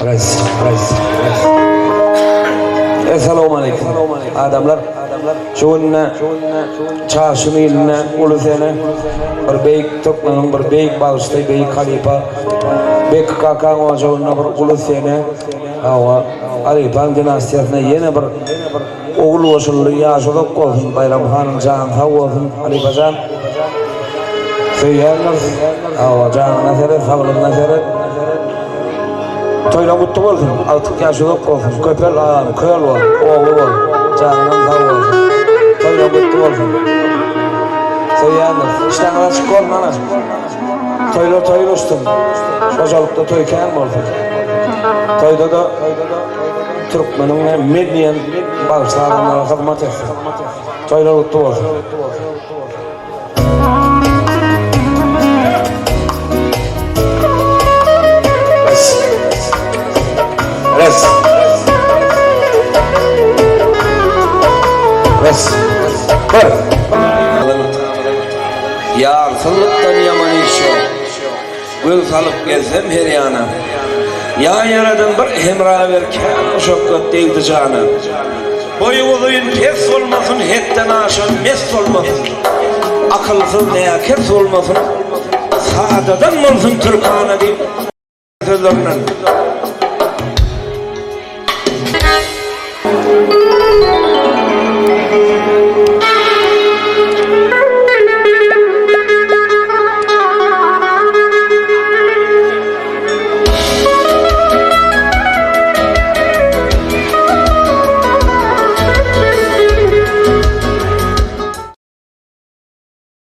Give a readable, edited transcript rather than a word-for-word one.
Res. Esselamu aleyküm. Adamlar çoğunna çarşını iline ulusene bir beyik toplanın bir beyik bağıştay beyik halifa beyik kakan o çoğunna bir ulusene hava Alipan dinastiyasına yeni bir oğul olsun yaşadık olsun Bayram Hanım can hava olsun Alipacan söylerler hava can naseret havlım naseret toyla mutlu olsun, artık yaşlılık olsun, köpel ağam, köl ol, oğul ol, canından sağ olsun, toyla mutlu olsun. Söyleyenler, işten açık olmana, toyla üstün, çocuklukta toy kâr mı olsun? Toyda da Türkmen'in medniyen bağışlarına hizmet etsin, toyla mutlu olsun. Res. Yarsızlıktan yaman iş yok. Gül salıp gezsem her yana. Ya yaradan bir hemra verken şokkat değildi cana. Boyu uzayın pes olmasın, hetten aşan mest olmasın. Akılsız neye kes olmasın. Sadadan olsun Türkana deyip sözlerinden.